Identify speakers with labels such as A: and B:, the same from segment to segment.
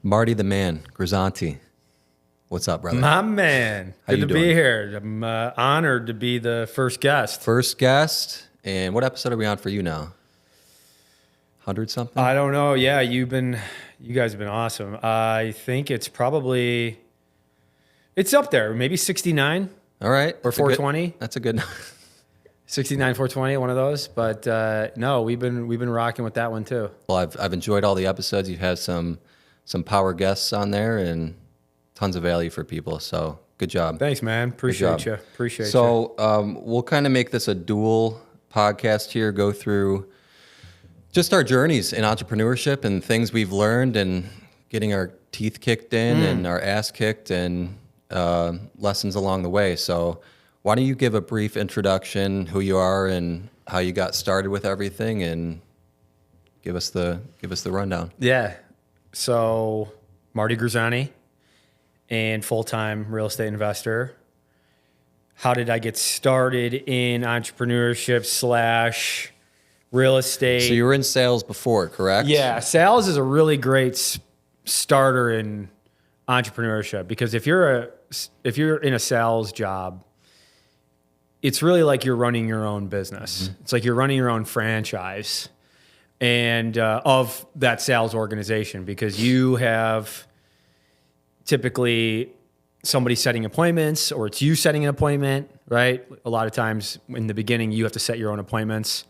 A: Marty the man, Grizzanti. What's up, brother?
B: My man.
A: How
B: Good
A: you
B: to
A: doing?
B: be here. I'm honored to be the first guest.
A: First guest, and what episode are we on for you now? 100 something?
B: I don't know. Yeah, you guys have been awesome. I think it's up there, maybe 69
A: All right.
B: or 420.
A: That's a good
B: 69, 420, one of those. But no, we've been rocking with that one too.
A: Well, I've enjoyed all the episodes. You've had some power guests on there and tons of value for people. So good job.
B: Thanks, man. Appreciate you.
A: So we'll kind of make this a dual podcast here, go through just our journeys in entrepreneurship and things we've learned and getting our teeth kicked in and our ass kicked and lessons along the way. So why don't you give a brief introduction, who you are and how you got started with everything, and give us the rundown.
B: Yeah. So Marty Grizzanti, and full-time real estate investor. How did I get started in entrepreneurship / real estate?
A: So you were in sales before, correct?
B: Yeah, sales is a really great starter in entrepreneurship, because if you're in a sales job, it's really like you're running your own business. Mm-hmm. It's like you're running your own franchise and of that sales organization, because you have typically somebody setting appointments, or it's you setting an appointment, right? A lot of times in the beginning, you have to set your own appointments.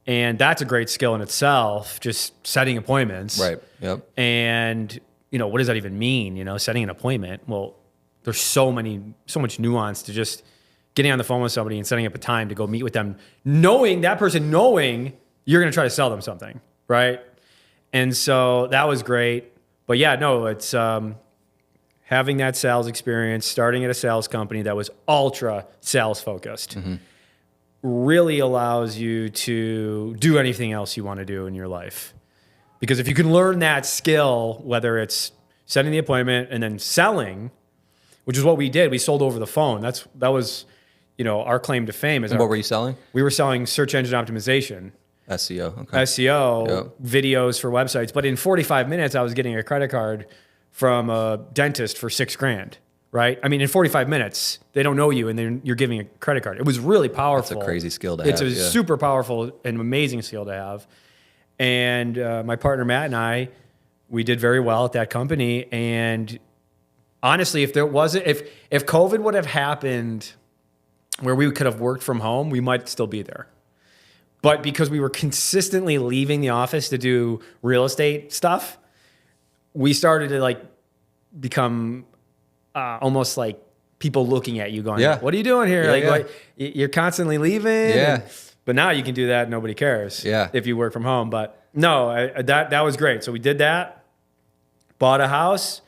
B: And that's a great skill in itself, just setting appointments.
A: Right. Yep.
B: And, what does that even mean? Setting an appointment. Well, there's so much nuance to just getting on the phone with somebody and setting up a time to go meet with them, knowing you're going to try to sell them something. Right. And so that was great. But yeah, no, it's having that sales experience, starting at a sales company that was ultra sales focused. Mm-hmm. Really allows you to do anything else you want to do in your life. Because if you can learn that skill, whether it's setting the appointment and then selling, which is what we did, we sold over the phone. That was, our claim to fame.
A: And what were you selling?
B: We were selling search engine optimization.
A: SEO. Okay.
B: SEO,
A: yep.
B: Videos for websites. But in 45 minutes, I was getting a credit card from a dentist for $6,000. Right? I mean, in 45 minutes, they don't know you, and then you're giving a credit card. It was really powerful.
A: That's a crazy skill to have.
B: It's a super powerful and amazing skill to have. And my partner, Matt, and I, we did very well at that company. And honestly, if COVID would have happened where we could have worked from home, we might still be there. But because we were consistently leaving the office to do real estate stuff, we started to become almost like people looking at you going,
A: yeah.
B: What are you doing here?
A: Yeah,
B: you're constantly leaving.
A: Yeah.
B: But now you can do that. Nobody cares if you work from home. But no, that was great. So we did that, bought a house,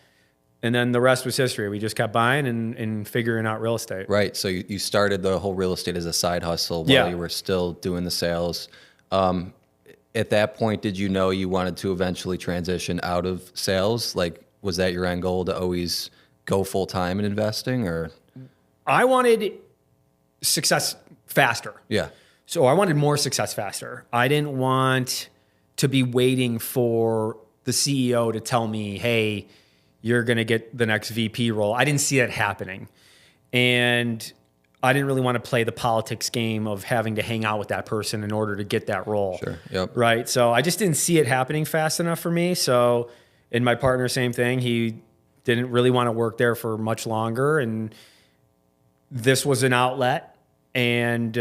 B: and then the rest was history. We just kept buying and figuring out real estate.
A: Right. So you started the whole real estate as a side hustle while you were still doing the sales. At that point, did you know you wanted to eventually transition out of sales? Was that your end goal, to always go full time in investing, or?
B: I wanted success faster.
A: Yeah.
B: So I wanted more success faster. I didn't want to be waiting for the CEO to tell me, hey, you're going to get the next VP role. I didn't see that happening. And I didn't really want to play the politics game of having to hang out with that person in order to get that role.
A: Sure. Yep.
B: Right. So I just didn't see it happening fast enough for me. So, and my partner, same thing. He didn't really want to work there for much longer. And this was an outlet, and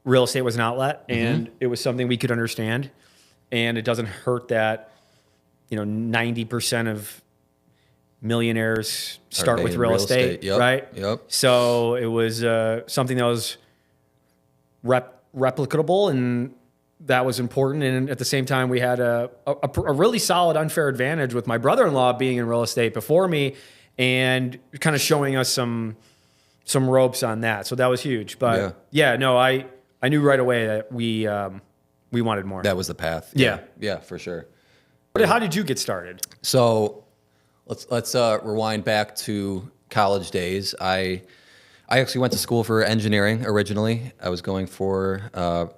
B: real estate was an outlet, and it was something we could understand. And it doesn't hurt that, 90% of millionaires start with real estate.
A: Yep.
B: Right?
A: Yep.
B: So it was something that was replicable, and that was important. And at the same time, we had a really solid unfair advantage with my brother-in-law being in real estate before me and kind of showing us some ropes on that. So that was huge. But I knew right away that we wanted more.
A: That was the path.
B: Yeah.
A: Yeah, for sure.
B: How did you get started?
A: So let's rewind back to college days. I actually went to school for engineering originally. I was going for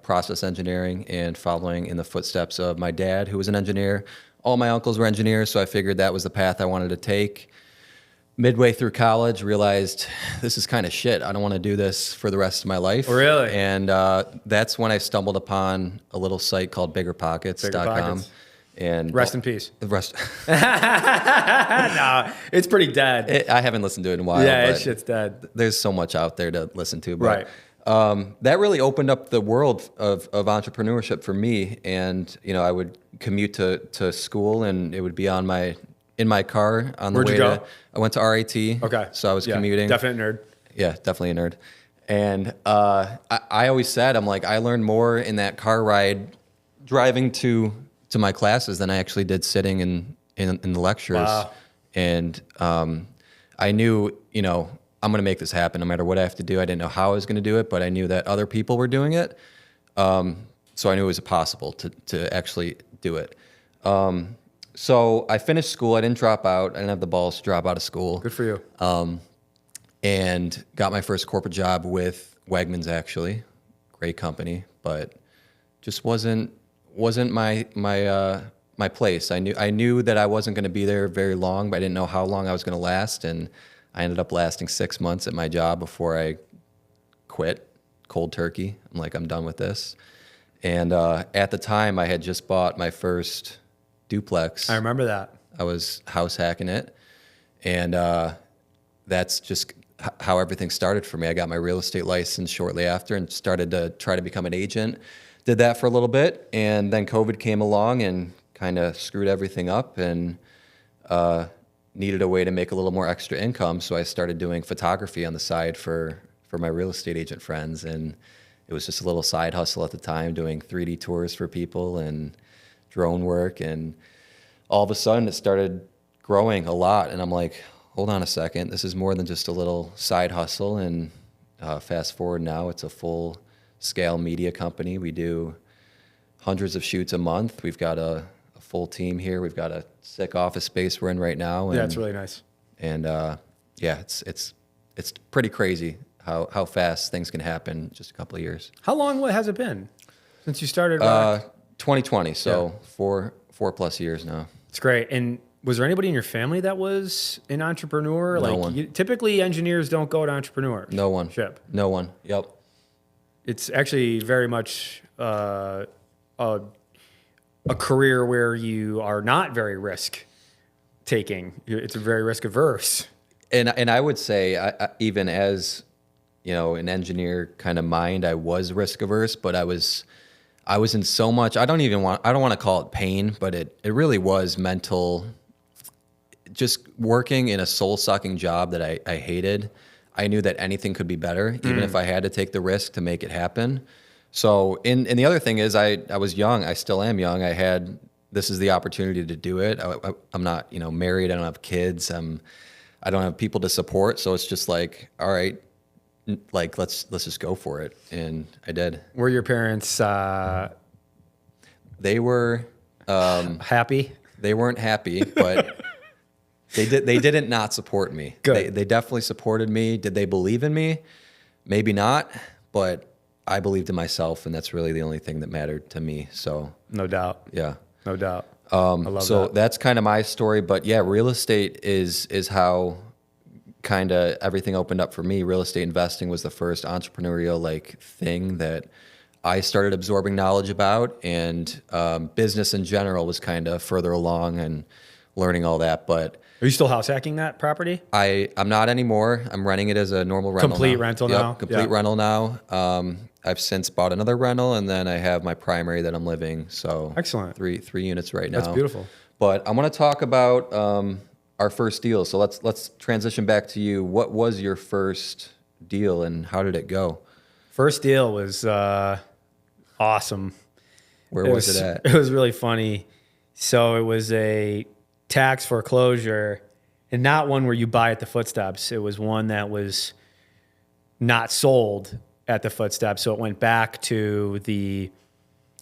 A: process engineering and following in the footsteps of my dad, who was an engineer, all my uncles were engineers, so I figured that was the path I wanted to take. Midway through college, realized this is kind of shit. I don't want to do this for the rest of my life.
B: Really?
A: And that's when I stumbled upon a little site called biggerpockets.com. And
B: Rest in peace.
A: The rest.
B: No, it's pretty dead.
A: I haven't listened to it in a while.
B: Yeah,
A: but
B: that shit's dead.
A: there's so much out there to listen to. But,
B: Right.
A: that really opened up the world of entrepreneurship for me. And, I would commute to school, and it would be in my car on the
B: Where'd
A: way
B: you go?
A: I went to RIT.
B: Okay.
A: So I was commuting.
B: Definite nerd.
A: Yeah, definitely a nerd. And I always said, I'm like, I learned more in that car ride driving to my classes than I actually did sitting in the lectures.
B: Wow.
A: And I knew, I'm going to make this happen no matter what I have to do. I didn't know how I was going to do it, but I knew that other people were doing it. So I knew it was possible to actually do it. So I finished school. I didn't drop out. I didn't have the balls to drop out of school.
B: Good for you.
A: And got my first corporate job with Wegmans, actually. Great company, but just wasn't my place. I knew that I wasn't going to be there very long, but I didn't know how long I was going to last. And I ended up lasting 6 months at my job before I quit cold turkey. I'm like, I'm done with this. And at the time, I had just bought my first duplex.
B: I remember that.
A: I was house hacking it. And that's just how everything started for me. I got my real estate license shortly after and started to try to become an agent. Did that for a little bit, and then COVID came along and kind of screwed everything up, and needed a way to make a little more extra income. So I started doing photography on the side for my real estate agent friends, and it was just a little side hustle at the time, doing 3D tours for people and drone work. And all of a sudden it started growing a lot, and I'm like, hold on a second, this is more than just a little side hustle. And fast forward now, it's a full scale media company. We do hundreds of shoots a month. We've got a full team here. We've got a sick office space we're in right now. And,
B: Yeah, it's really nice.
A: And it's pretty crazy how fast things can happen in just a couple of years.
B: How long has it been since you started?
A: 2020, so
B: Yeah.
A: 4+ years now.
B: It's great. And was there anybody in your family that was an entrepreneur?
A: No one.
B: Typically, engineers don't go to entrepreneur.
A: No one. No one. Yep.
B: It's actually very much a career where you are not very risk taking. It's very risk averse.
A: And I would say, I even as an engineer kind of mind, I was risk averse, but I was in so much. I don't want to call it pain, but it really was mental. Just working in a soul-sucking job that I hated. I knew that anything could be better, even if I had to take the risk to make it happen. So, and the other thing is, I was young. I still am young. This is the opportunity to do it. I'm not, married. I don't have kids. I don't have people to support. So it's just like, all right, like let's just go for it. And I did.
B: Were your parents
A: They were
B: happy?
A: They weren't happy, but they didn't not support me.
B: Good.
A: They definitely supported me. Did they believe in me? Maybe not, but I believed in myself, and that's really the only thing that mattered to me. So
B: No doubt.
A: yeah.
B: No doubt. I love
A: So
B: that.
A: that's kind of my story. But yeah, real estate is how kind of everything opened up for me. Real estate investing was the first entrepreneurial thing that I started absorbing knowledge about, and business in general was kind of further along and learning all that. But
B: Are you still house hacking that property?
A: I'm not anymore. I'm renting it as a normal rental.
B: Complete
A: now.
B: rental
A: Yep,
B: now?
A: Complete
B: Yeah.
A: rental now. I've since bought another rental, and then I have my primary that I'm living. So
B: Excellent.
A: Three units right now.
B: That's beautiful.
A: But I want to talk about our first deal. So let's transition back to you. What was your first deal, and how did it go?
B: First deal was awesome.
A: Where was it at?
B: It was really funny. So it was a tax foreclosure, and not one where you buy at the footsteps. It was one that was not sold at the footsteps. So it went back to the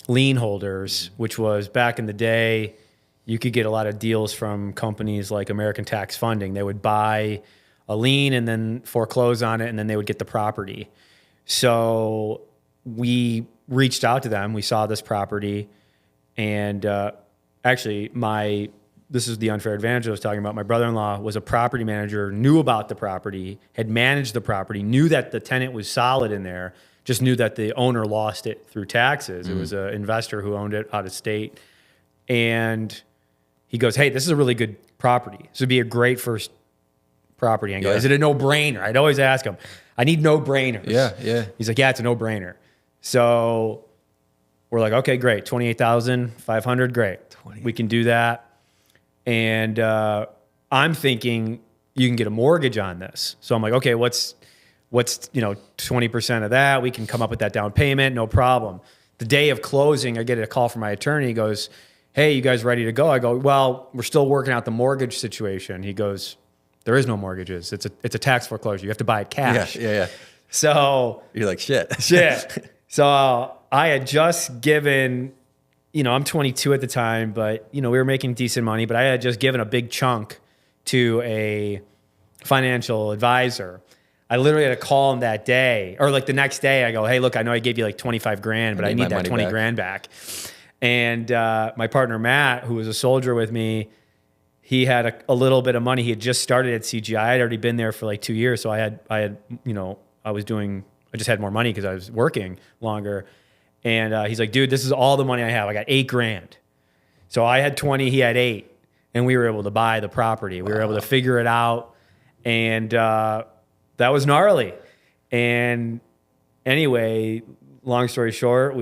B: lien holders, which was back in the day, you could get a lot of deals from companies like American Tax Funding. They would buy a lien and then foreclose on it, and then they would get the property. So we reached out to them. We saw this property, and actually, this is the unfair advantage I was talking about. My brother-in-law was a property manager, knew about the property, had managed the property, knew that the tenant was solid in there, just knew that the owner lost it through taxes. It was an investor who owned it out of state. And he goes, hey, this is a really good property. This would be a great first property. And I go, is it a no-brainer? I'd always ask him, I need no-brainers.
A: Yeah.
B: He's like, yeah, it's a no-brainer. So we're like, okay, great. 28,500, great. We can do that. And I'm thinking you can get a mortgage on this. So I'm like, okay, what's 20% of that? We can come up with that down payment, no problem. The day of closing, I get a call from my attorney. He goes, hey, you guys ready to go? I go, well, we're still working out the mortgage situation. He goes, there is no mortgages. It's a tax foreclosure. You have to buy it cash.
A: Yeah.
B: So
A: you're like, shit.
B: So I had just given, I'm 22 at the time, but, we were making decent money, but I had just given a big chunk to a financial advisor. I literally had to call him that day, or like the next day. I go, hey, look, I know I gave you like 25 grand, but I need that 20 grand back. And my partner, Matt, who was a soldier with me, he had a little bit of money. He had just started at CGI. I had already been there for like 2 years. So I just had more money because I was working longer. And he's like, dude, this is all the money I have. I got 8 grand. So I had 20, he had 8. And we were able to buy the property. We were able to figure it out. And that was gnarly. And anyway, long story short,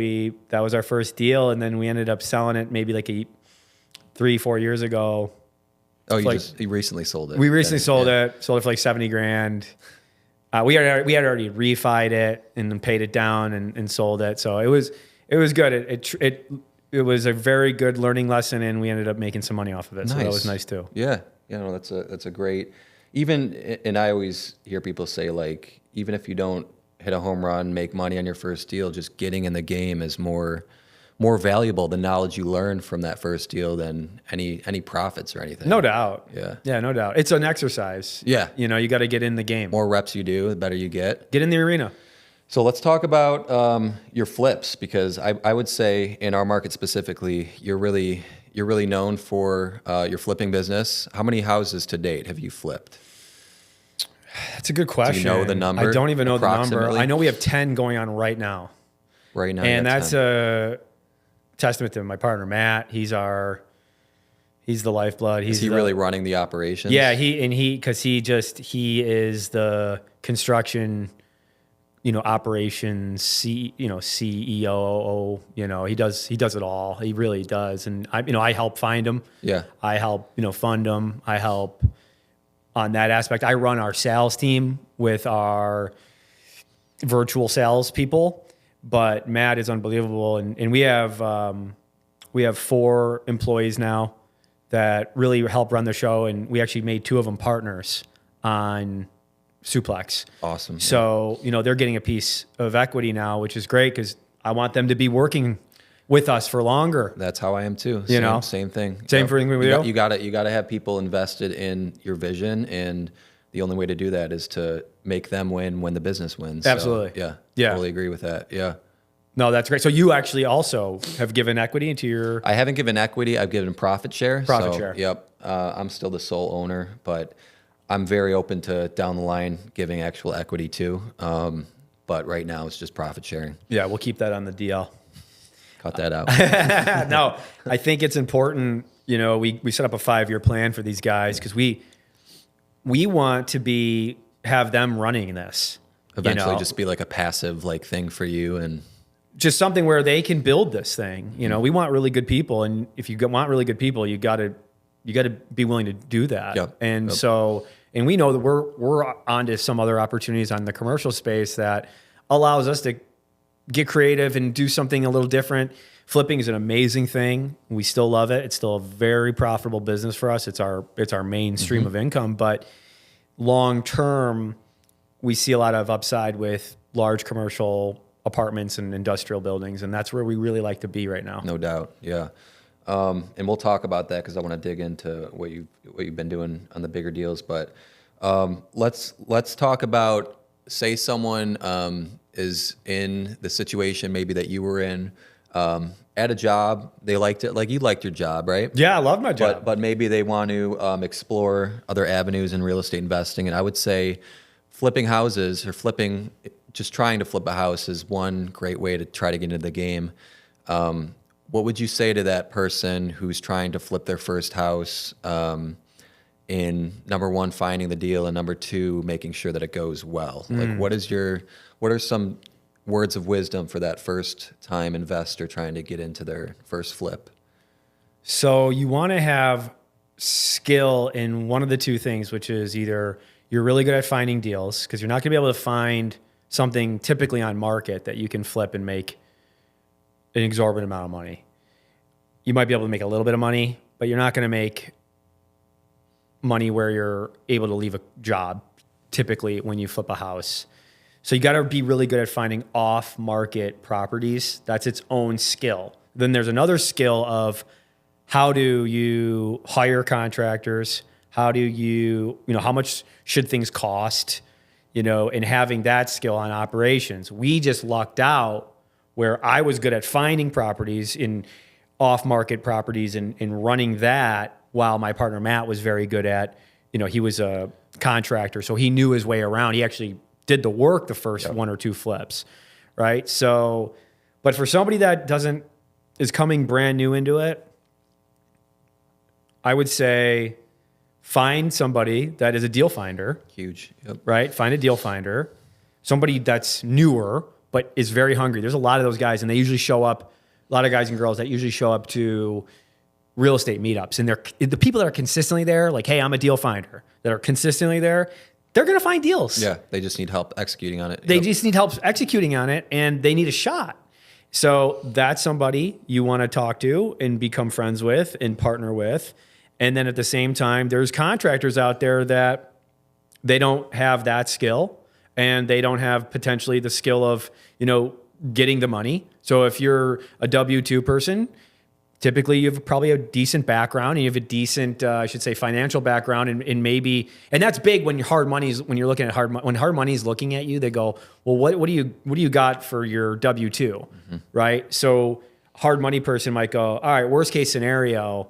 B: that was our first deal. And then we ended up selling it maybe like 3-4 years ago.
A: Oh, you recently sold it.
B: We recently sold it for like 70 grand. We had already refied it and then paid it down and sold it. So it was good. It was a very good learning lesson, and we ended up making some money off of it. Nice. So that was nice too.
A: Yeah. No, that's a great, and I always hear people say, like, even if you don't hit a home run, make money on your first deal, just getting in the game is more valuable, the knowledge you learn from that first deal, than any profits or anything.
B: No doubt.
A: Yeah,
B: no doubt. It's an exercise.
A: Yeah.
B: You got to get in the game.
A: More reps you do, the better you get.
B: Get in the arena.
A: So let's talk about your flips, because I would say in our market specifically, you're really known for your flipping business. How many houses to date have you flipped?
B: That's a good question.
A: Do you know the number?
B: I don't even know the number. I know we have 10 going on right now.
A: Right now.
B: And that's 10. A testament to my partner, Matt. He's the lifeblood.
A: Is he really running the operations?
B: Yeah, he is the construction, operations CEO. He does it all. He really does. And I help find him.
A: Yeah.
B: I help fund him. I help on that aspect. I run our sales team with our virtual sales people. But Matt is unbelievable, and we have 4 employees now that really help run the show, and we actually made 2 of them partners on Suplex.
A: Awesome.
B: So they're getting a piece of equity now, which is great because I want them to be working with us for longer.
A: That's how I am too. Same thing.
B: Same thing with you.
A: You got to have people invested in your vision, and the only way to do that is to make them win when the business wins.
B: Absolutely.
A: So, totally agree with that. Yeah.
B: No, that's great. So you actually also have given equity into your...
A: I haven't given equity. I've given profit share.
B: Profit share.
A: Yep. I'm still the sole owner, but I'm very open to down the line giving actual equity too. But right now it's just profit sharing.
B: Yeah, we'll keep that on the DL.
A: Cut that out.
B: No, I think it's important. We set up a 5-year plan for these guys because we want to have them running this.
A: Eventually just be like a passive thing for you, and
B: just something where they can build this thing. We want really good people, and if you want really good people, you got to be willing to do that.
A: Yep.
B: And so, and we know that we're onto some other opportunities on the commercial space that allows us to get creative and do something a little different. Flipping is an amazing thing. We still love it. It's still a very profitable business for us. It's our main stream of income, but long term, we see a lot of upside with large commercial apartments and industrial buildings, and that's where we really like to be right now.
A: No doubt, yeah. And we'll talk about that because I want to dig into what you've been doing on the bigger deals. But let's talk about, say someone is in the situation maybe that you were in, at a job, they liked it. Like you liked your job, right?
B: Yeah, I love my job.
A: But maybe they want to explore other avenues in real estate investing. And I would say flipping houses or just trying to flip a house is one great way to try to get into the game. What would you say to that person who's trying to flip their first house in number one, finding the deal, and number two, making sure that it goes well? Like what are some words of wisdom for that first time investor trying to get into their first flip?
B: So you want to have skill in one of the two things, which is either you're really good at finding deals, because you're not going to be able to find something typically on market that you can flip and make an exorbitant amount of money. You might be able to make a little bit of money, but you're not going to make money where you're able to leave a job typically when you flip a house. So you got to be really good at finding off-market properties. That's its own skill. Then there's another skill of how do you hire contractors? How do you how much should things cost? And having that skill on operations. We just lucked out where I was good at finding properties in off-market properties and running that, while my partner Matt was very good at, he was a contractor, so he knew his way around. He actually did the work the first one or two flips, right? So, but for somebody that is coming brand new into it, I would say find somebody that is a deal finder.
A: Huge. Yep.
B: Right? Find a deal finder. Somebody that's newer, but is very hungry. There's a lot of those guys, and they usually show up, a lot of guys and girls that usually show up to real estate meetups. And they're the people that are consistently there, like, hey, I'm a deal finder, that are consistently there, they're going to find deals.
A: Yeah, they just need help executing on it.
B: They just need help executing on it, and they need a shot. So that's somebody you want to talk to and become friends with and partner with. And then at the same time, there's contractors out there that they don't have that skill, and they don't have potentially the skill of, getting the money. So if you're a W-2 person, typically you have probably a decent background, and you have a decent, financial background, and that's big when you're looking at when hard money is looking at you, they go, well, what do you got for your W-2, right? So hard money person might go, all right, worst case scenario,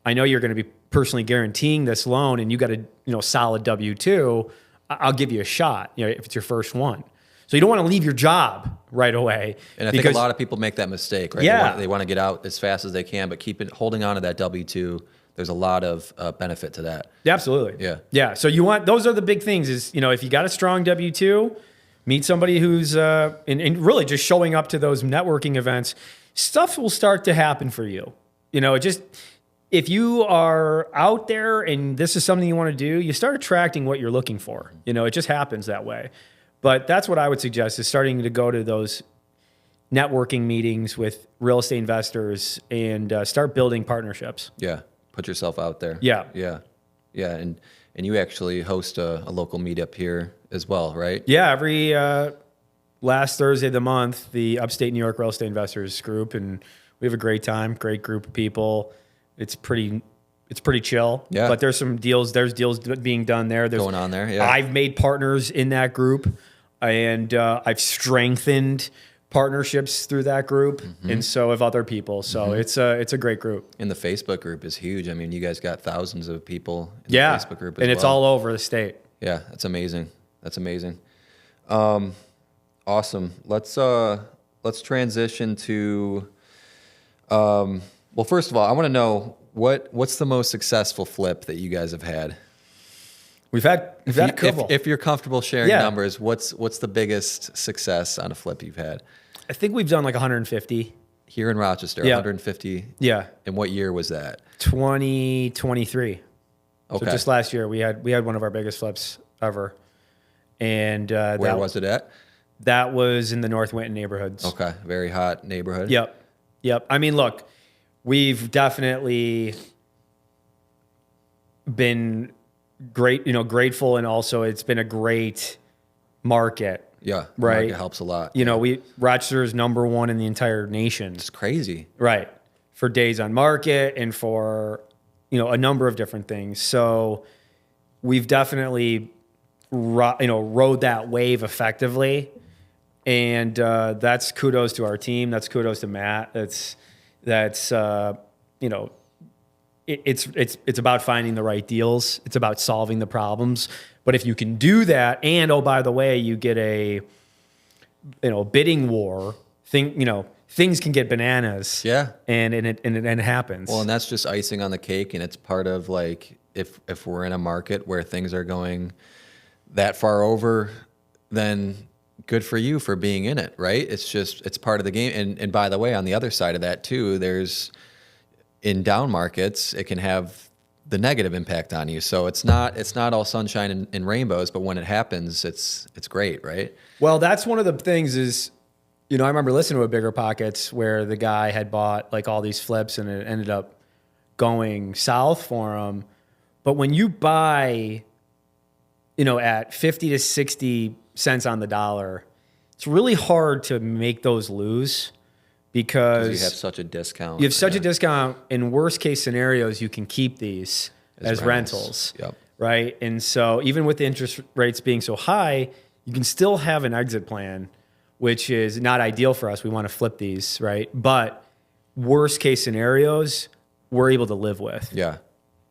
B: I know you're going to be personally guaranteeing this loan, and you got a solid W-2. I'll give you a shot, if it's your first one. So you don't want to leave your job right away.
A: And I think a lot of people make that mistake, right?
B: Yeah.
A: They want to get out as fast as they can, but holding on to that W-2, there's a lot of benefit to that.
B: Absolutely.
A: Yeah.
B: Yeah. So those are the big things is, if you got a strong W-2, meet somebody who's, and really just showing up to those networking events, stuff will start to happen for you. If you are out there and this is something you want to do, you start attracting what you're looking for. It just happens that way. But that's what I would suggest, is starting to go to those networking meetings with real estate investors and start building partnerships.
A: Yeah. Put yourself out there.
B: Yeah.
A: Yeah. Yeah. And you actually host a local meetup here as well, right?
B: Yeah. Every last Thursday of the month, the Upstate New York Real Estate Investors group, and we have a great time, great group of people. It's pretty chill.
A: Yeah.
B: But there's deals being done there. There's
A: going on there. Yeah.
B: I've made partners in that group, and I've strengthened partnerships through that group, and so have other people. So it's a great group.
A: And the Facebook group is huge. I mean, you guys got thousands of people in the Facebook group as
B: and it's
A: well.
B: all over the state.
A: Yeah, that's amazing. That's amazing. Awesome. Let's transition to. Well, first of all, I want to know what's the most successful flip that you guys have had.
B: We've had a couple.
A: If you're comfortable sharing numbers, what's the biggest success on a flip you've had?
B: I think we've done like 150
A: here in Rochester. 150.
B: Yeah.
A: And what year was that?
B: 2023.
A: Okay.
B: So just last year, we had one of our biggest flips ever. And
A: where was it at?
B: That was in the North Winton neighborhoods.
A: Okay, very hot neighborhood.
B: Yep. I mean, look, we've definitely been grateful, and also it's been a great market.
A: Yeah,
B: right.
A: Market helps a lot.
B: Rochester is number one in the entire nation.
A: It's crazy,
B: right? For days on market and for a number of different things. So we've definitely rode that wave effectively, and that's kudos to our team. That's kudos to Matt. that's, you know, it's about finding the right deals. It's about solving the problems. But if you can do that, and oh, by the way, you get a, bidding war thing, things can get bananas.
A: Yeah.
B: And it happens.
A: Well, and that's just icing on the cake. And it's part of like, if we're in a market where things are going that far over, then good for you for being in it, right? It's part of the game. And by the way, on the other side of that too, in down markets, it can have the negative impact on you. So it's not all sunshine and rainbows, but when it happens, it's great, right?
B: Well, that's one of the things is, I remember listening to a Bigger Pockets where the guy had bought like all these flips and it ended up going south for him. But when you buy, at 50 to 60 cents on the dollar, it's really hard to make those lose because
A: you have such a discount.
B: You have such a discount. In worst case scenarios, you can keep these as rentals.
A: Yep.
B: Right. And so even with the interest rates being so high, you can still have an exit plan, which is not ideal for us. We want to flip these, right? But worst case scenarios, we're able to live with.
A: Yeah.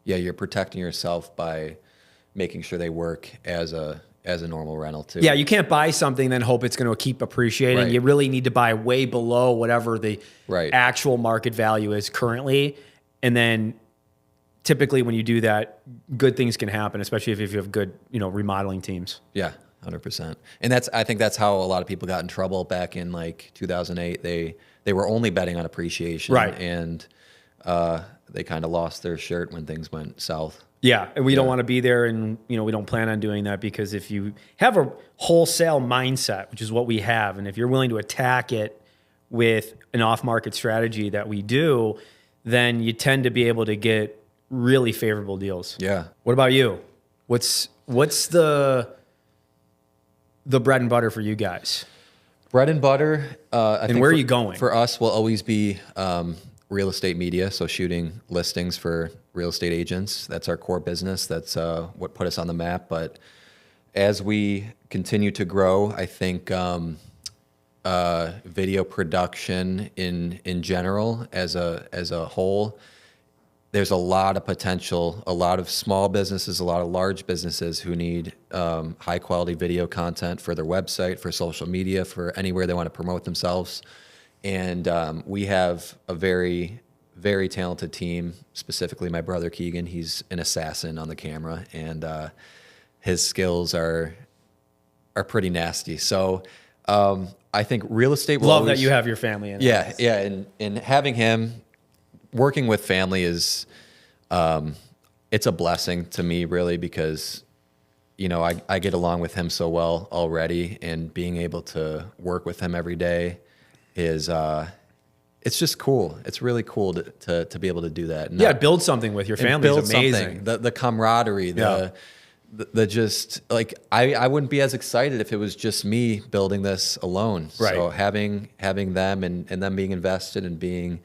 A: Yeah, you're protecting yourself by making sure they work as a normal rental too.
B: Yeah, you can't buy something and then hope it's going to keep appreciating.
A: Right.
B: You really need to buy way below whatever the actual market value is currently. And then typically when you do that, good things can happen, especially if you have good, remodeling teams.
A: Yeah, 100%. And I think that's how a lot of people got in trouble back in like 2008. They were only betting on appreciation.
B: Right.
A: And they kind of lost their shirt when things went south.
B: Yeah, and we don't want to be there, and we don't plan on doing that, because if you have a wholesale mindset, which is what we have, and if you're willing to attack it with an off-market strategy that we do, then you tend to be able to get really favorable deals.
A: Yeah.
B: What about you? What's the bread and butter for you guys?
A: Bread and butter. I think
B: where are you going?
A: For us, will always be real estate media, so shooting listings for real estate agents. That's our core business. That's what put us on the map. But as we continue to grow, I think video production in general as a whole, there's a lot of potential, a lot of small businesses, a lot of large businesses who need high quality video content for their website, for social media, for anywhere they want to promote themselves. And we have a very, very talented team, specifically my brother Keegan. He's an assassin on the camera, and his skills are pretty nasty. So I think real estate will
B: Love that you have your family in.
A: Yeah, yeah. And having him, working with family is, it's a blessing to me, really, because, I get along with him so well already, and being able to work with him every day is it's just cool. It's really cool to be able to do that. And
B: build something with your family is amazing.
A: The camaraderie, the just like I wouldn't be as excited if it was just me building this alone.
B: Right.
A: So having them and them being invested and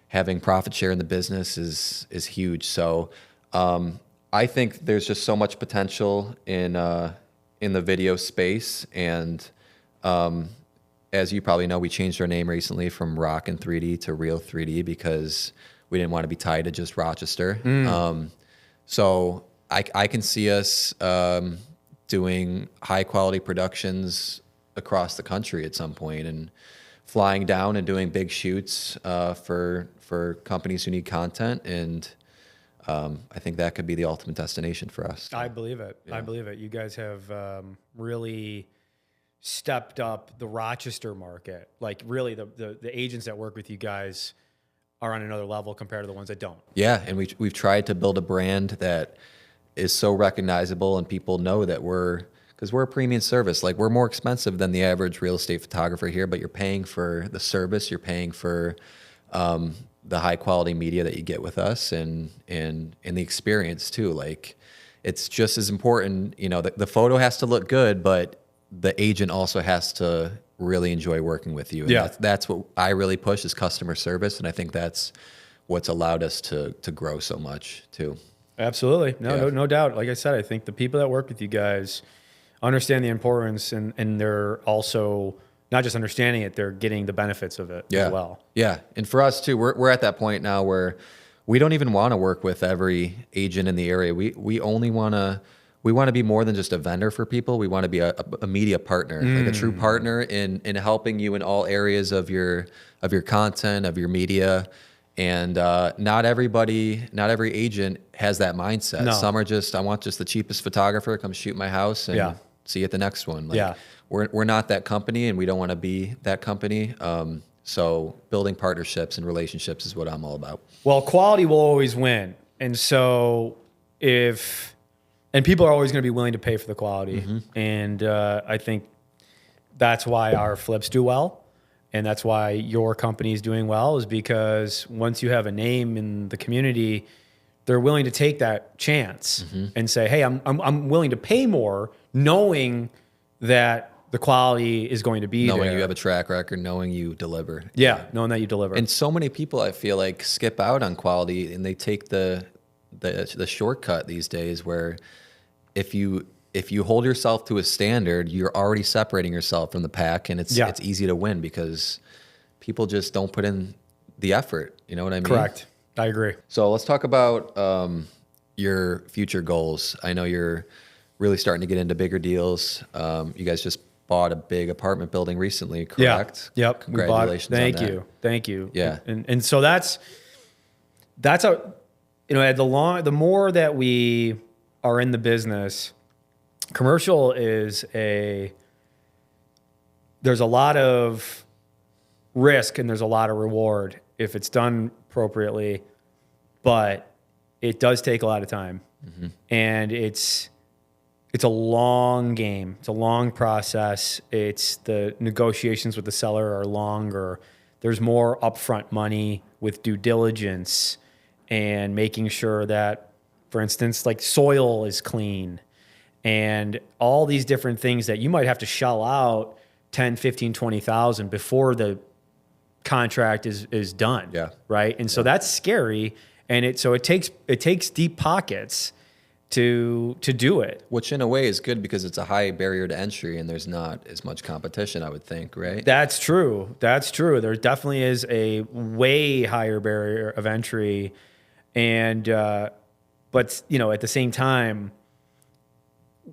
A: having profit share in the business is huge. So I think there's just so much potential in the video space, and as you probably know, we changed our name recently from Rock and 3D to Real 3D because we didn't want to be tied to just Rochester. So I can see us doing high quality productions across the country at some point, and flying down and doing big shoots for companies who need content. And I think that could be the ultimate destination for us.
B: I believe it. Yeah. I believe it. You guys have really stepped up the Rochester market. Like really the agents that work with you guys are on another level compared to the ones that don't.
A: Yeah. And we've tried to build a brand that is so recognizable, and people know that because we're a premium service. Like, we're more expensive than the average real estate photographer here, but you're paying for the service, you're paying for the high quality media that you get with us, and the experience too. Like, it's just as important, the photo has to look good, but the agent also has to really enjoy working with you. And that's what I really push, is customer service. And I think that's what's allowed us to grow so much too.
B: Absolutely. No doubt. Like I said, I think the people that work with you guys understand the importance, and they're also not just understanding it, they're getting the benefits of it as well.
A: Yeah. And for us too, we're at that point now where we don't even want to work with every agent in the area. We only want to be more than just a vendor for people. We want to be a media partner, like a true partner in helping you in all areas of your content, of your media. And not every agent has that mindset.
B: No.
A: Some are just, I want just the cheapest photographer to come shoot my house and see you at the next one. Like, we're not that company, and we don't want to be that company. So building partnerships and relationships is what I'm all about.
B: Well, quality will always win. And so and people are always going to be willing to pay for the quality. And I think that's why our flips do well. And that's why your company is doing well, is because once you have a name in the community, they're willing to take that chance and say, hey, I'm willing to pay more, knowing that the quality is going to be there.
A: Knowing you have a track record, knowing you deliver.
B: Yeah, knowing that you deliver.
A: And so many people, I feel like, skip out on quality, and they take the shortcut these days, where if you hold yourself to a standard, you're already separating yourself from the pack, and it's easy to win because people just don't put in the effort. You know what I mean?
B: Correct. I agree.
A: So let's talk about your future goals. I know you're really starting to get into bigger deals. You guys just bought a big apartment building recently, correct?
B: Yeah. Yep.
A: Congratulations.
B: Thank you.
A: Yeah.
B: And so that's the more that we are in the business, commercial there's a lot of risk and there's a lot of reward if it's done appropriately, but it does take a lot of time. And it's a long game. It's a long process. It's the negotiations with the seller are longer. There's more upfront money with due diligence and making sure that, for instance, like soil is clean and all these different things that you might have to shell out 10, 15, 20,000 before the contract is done.
A: Yeah.
B: Right. And so that's scary. And it takes deep pockets to do it.
A: Which in a way is good because it's a high barrier to entry and there's not as much competition, I would think, right?
B: That's true. There definitely is a way higher barrier of entry. And, but at the same time,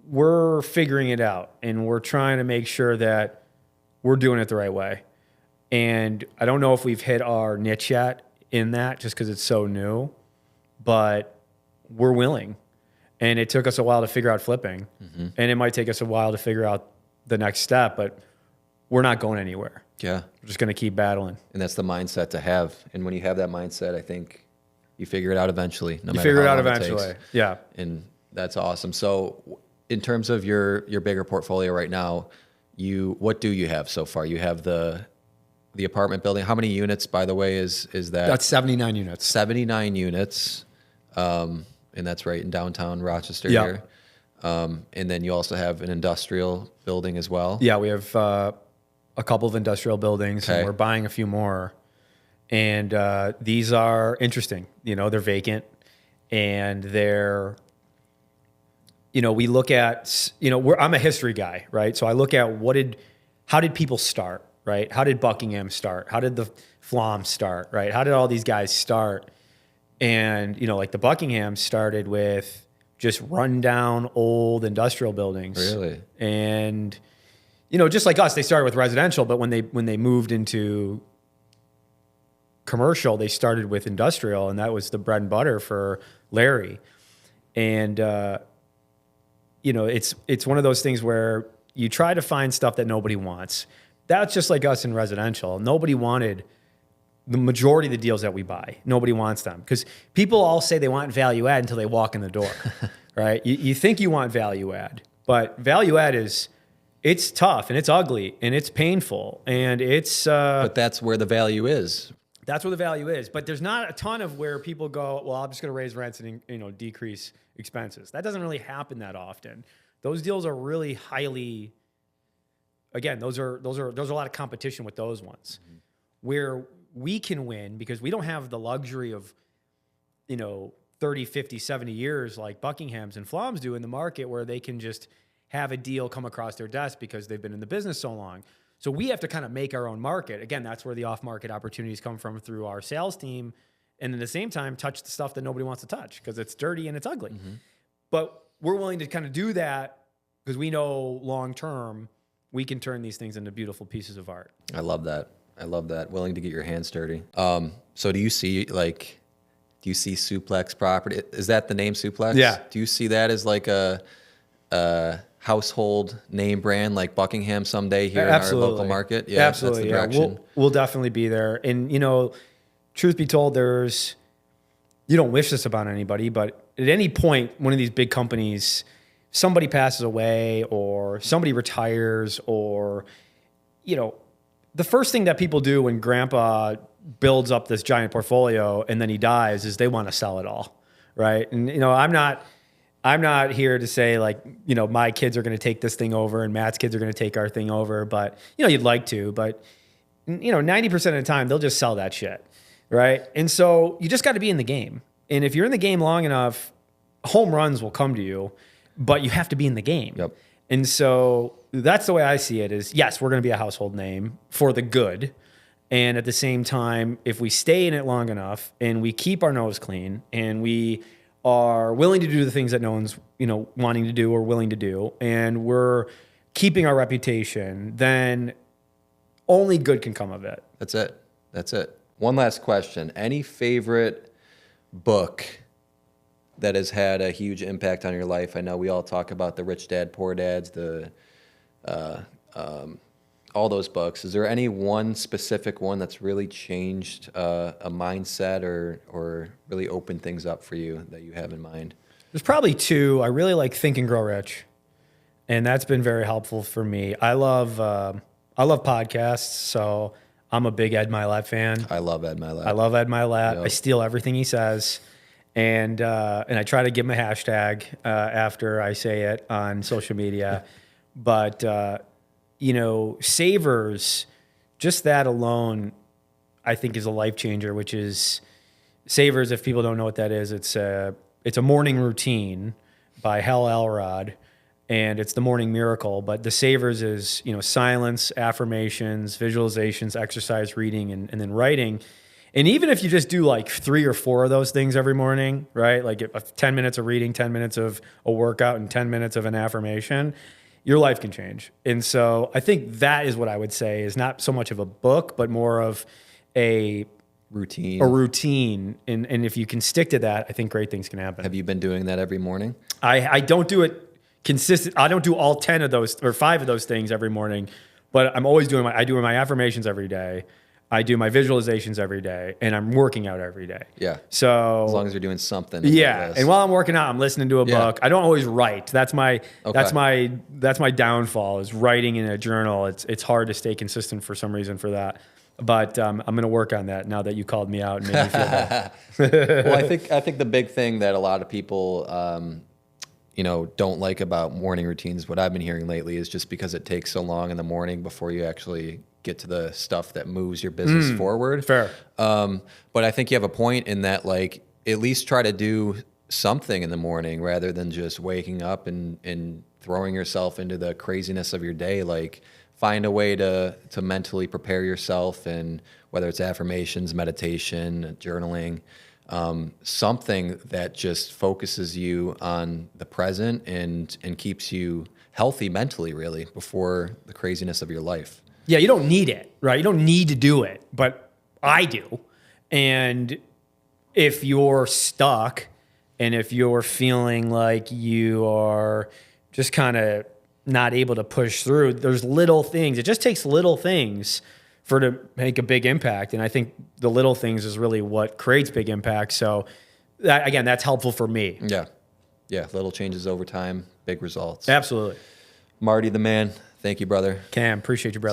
B: we're figuring it out and we're trying to make sure that we're doing it the right way. And I don't know if we've hit our niche yet in that just because it's so new, but we're willing. And it took us a while to figure out flipping. And it might take us a while to figure out the next step, but we're not going anywhere.
A: Yeah.
B: We're just going to keep battling.
A: And that's the mindset to have. And when you have that mindset, I think you figure it out eventually.
B: No matter how long it takes. Yeah.
A: And that's awesome. So in terms of your bigger portfolio right now, what do you have so far? You have the apartment building. How many units, by the way, is that?
B: That's 79 units.
A: 79 units. And that's right in downtown Rochester here. And then you also have an industrial building as well.
B: Yeah, we have a couple of industrial buildings, and we're buying a few more. And these are interesting. They're vacant, and they're, we look at, I'm a history guy, right? So I look at how did people start, right? How did Buckingham start? How did the Flom start, right? How did all these guys start? And, like the Buckingham started with just rundown old industrial buildings.
A: Really?
B: And, just like us, they started with residential, but when they moved into commercial, they started with industrial, and that was the bread and butter for Larry. And, it's one of those things where you try to find stuff that nobody wants. That's just like us in residential. Nobody wanted the majority of the deals that we buy. Nobody wants them because people all say they want value add until they walk in the door, right? You think you want value add, but value add it's tough and it's ugly and it's painful and it's...
A: but that's where the value is.
B: That's where the value is. But there's not a ton of where people go, well, I'm just going to raise rents and decrease expenses. That doesn't really happen that often. Those deals are really highly... Again, there's a lot of competition with those ones. Where we can win because we don't have the luxury of, 30, 50, 70 years like Buckingham's and Flom's do in the market where they can just have a deal come across their desk because they've been in the business so long. So we have to kind of make our own market. Again, that's where the off-market opportunities come from through our sales team. And at the same time, touch the stuff that nobody wants to touch because it's dirty and it's ugly. Mm-hmm. But we're willing to kind of do that because we know long-term we can turn these things into beautiful pieces of art.
A: I love that. Willing to get your hands dirty. So do you see Suplex property? Is that the name Suplex?
B: Yeah.
A: Do you see that as like a household name brand like Buckingham someday here in our local market?
B: Yeah, absolutely. That's the direction. We'll definitely be there. And, truth be told, you don't wish this about anybody, but at any point, one of these big companies, somebody passes away or somebody retires or, the first thing that people do when grandpa builds up this giant portfolio and then he dies is they want to sell it all, right? And, I'm not here to say my kids are going to take this thing over and Matt's kids are going to take our thing over, but, you'd like to, but, 90% of the time they'll just sell that shit, right? And so you just got to be in the game. And if you're in the game long enough, home runs will come to you, but you have to be in the game.
A: Yep.
B: And so that's the way I see it is, yes, we're going to be a household name for the good. And at the same time, if we stay in it long enough and we keep our nose clean and we are willing to do the things that no one's, wanting to do or willing to do, and we're keeping our reputation, then only good can come of it.
A: That's it. One last question. Any favorite book that has had a huge impact on your life? I know we all talk about the Rich Dad, Poor Dads, all those books. Is there any one specific one that's really changed a mindset or really opened things up for you that you have in mind?
B: There's probably two. I really like Think and Grow Rich, and that's been very helpful for me. I love podcasts, so I'm a big Ed Mylett fan.
A: I love Ed Mylett.
B: Yep. I steal everything he says. And I try to give him a hashtag after I say it on social media. But, Savers, just that alone, I think is a life changer, which is Savers, if people don't know what that is, it's a morning routine by Hal Elrod, and it's the morning miracle. But the Savers is, silence, affirmations, visualizations, exercise, reading, and then writing. And even if you just do 3 or 4 of those things every morning, right? Like 10 minutes of reading, 10 minutes of a workout, and 10 minutes of an affirmation, your life can change. And so I think that is what I would say is not so much of a book, but more of a routine. And if you can stick to that, I think great things can happen.
A: Have you been doing that every morning?
B: I don't do it consistent. I don't do all 10 of those or 5 of those things every morning, but I'm always doing I do my affirmations every day. I do my visualizations every day, and I'm working out every day.
A: Yeah.
B: So
A: as long as you're doing something.
B: Yeah. And while I'm working out, I'm listening to a book. I don't always write. That's my downfall is writing in a journal. It's hard to stay consistent for some reason for that. But I'm going to work on that now that you called me out and made me feel bad.
A: Well, I think the big thing that a lot of people don't like about morning routines, what I've been hearing lately, is just because it takes so long in the morning before you actually get to the stuff that moves your business forward.
B: Fair.
A: But I think you have a point in that, at least try to do something in the morning rather than just waking up and throwing yourself into the craziness of your day. Find a way to mentally prepare yourself, and whether it's affirmations, meditation, journaling, something that just focuses you on the present and keeps you healthy mentally, really, before the craziness of your life.
B: Yeah, you don't need it, right? You don't need to do it, but I do. And if you're stuck and if you're feeling like you are just kind of not able to push through, there's little things. It just takes little things to make a big impact. And I think the little things is really what creates big impact. So that's helpful for me.
A: Yeah. Yeah. Little changes over time, big results.
B: Absolutely.
A: Marty, the man. Thank you, brother.
B: Cam, appreciate you, brother.